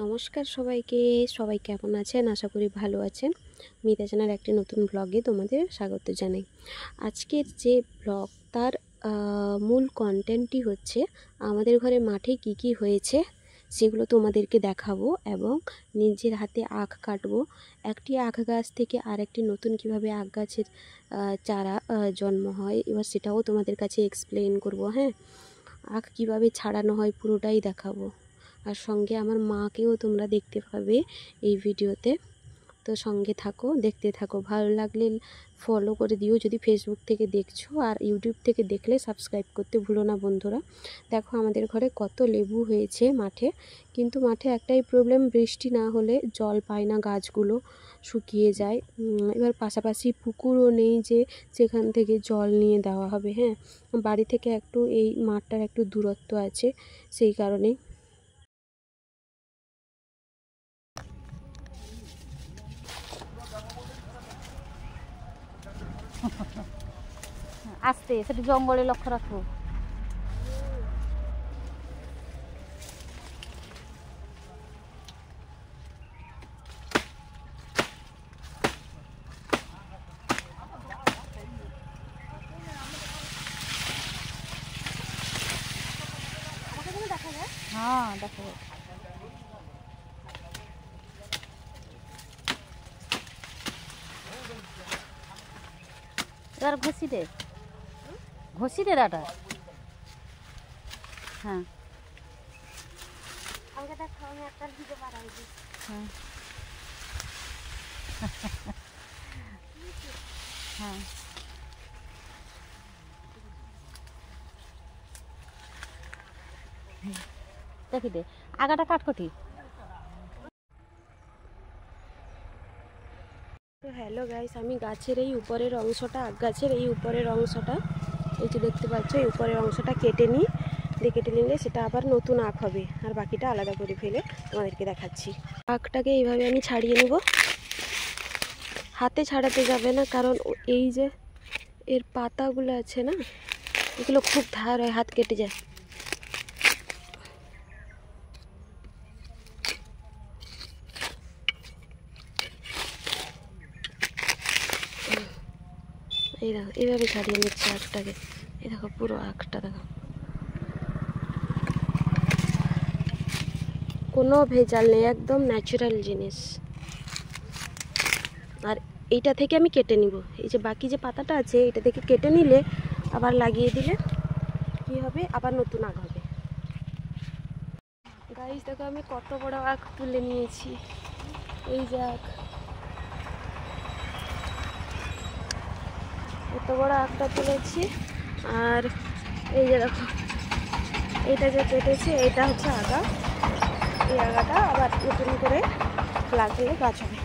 নমস্কার সবাইকে। সবাই কেমন আছেন? আশা করি ভালো আছেন। মিতা জানার একটি নতুন ব্লগে তোমাদের স্বাগত জানাই। আজকের যে ব্লগ তার মূল কন্টেন্টটি হচ্ছে আমাদের ঘরে মাঠে কি কি হয়েছে সেগুলো তোমাদেরকে দেখাবো এবং নিজের হাতে আখ কাটবো। একটি আখ গাছ থেকে আরেকটি নতুন কিভাবে আখ গাছের চারা জন্ম হয় এবার সেটাও তোমাদের কাছে এক্সপ্লেন করব। হ্যাঁ, আখ কিভাবে ছাড়ানো হয় পুরোটাই দেখাবো। আর সঙ্গে আমার মাকেও তোমরা দেখতে পাবে এই ভিডিওতে। তো সঙ্গে থাকো, দেখতে থাকো। ভালো লাগলে ফলো করে দিও যদি ফেসবুক থেকে দেখছো, আর ইউটিউব থেকে দেখলে সাবস্ক্রাইব করতে ভুলো না বন্ধুরা। দেখো আমাদের ঘরে কত লেবু হয়েছে মাঠে, কিন্তু মাঠে একটাই প্রবলেম, বৃষ্টি না হলে জল পায় না, গাছগুলো শুকিয়ে যায়। এবার পাশাপাশি পুকুরও নেই যে সেখান থেকে জল নিয়ে দেওয়া হবে। হ্যাঁ, বাড়ি থেকে একটু এই মাঠটার একটু দূরত্ব আছে, সেই কারণেই। আস্তে সেটা জঙ্গলে লক্ষ্য রাখো। হ্যাঁ দেখা যায়। এবার ঘষি দে দাদা। হ্যাঁ হ্যাঁ হ্যাঁ দেখি দে আগাটা কাটকটি। তো হ্যালো গাইস, আমি গাছের এই উপরের অংশটা, আখ গাছের এই উপরের অংশটা, এই যে দেখতে পাচ্ছ, এই উপরের অংশটা কেটে নিই। কেটে নিলে সেটা আবার নতুন আখ হবে, আর বাকিটা আলাদা করে ফেলে তোমাদেরকে দেখাচ্ছি। আখটাকে এইভাবে আমি ছাড়িয়ে নেব। হাতে ছাড়াতে যাবে না, কারণ এই যে এর পাতাগুলো আছে না, এগুলো খুব ধার হয়, হাত কেটে যায়। এই দেখো, এইভাবে ছাড়িয়ে নিচ্ছে আখটাকে। এই দেখো পুরো আখটা দেখো, কোনো ভেজাল নেই, একদম ন্যাচারাল জিনিস। আর এইটা থেকে আমি কেটে নিব, এই যে বাকি যে পাতাটা আছে এটা থেকে কেটে নিলে আবার লাগিয়ে দিলে কি হবে, আবার নতুন আখ হবে। গাইস দেখো আমি কত বড় আখ তুলে নিয়েছি। এই যে আখ, এত বড় আখটা তুলেছি। আর এই যে দেখো, এইটা যে কেটেছি এটা হচ্ছে আগা। এই আগাটা আবার নতুন করে লাগলে গাছ হবে।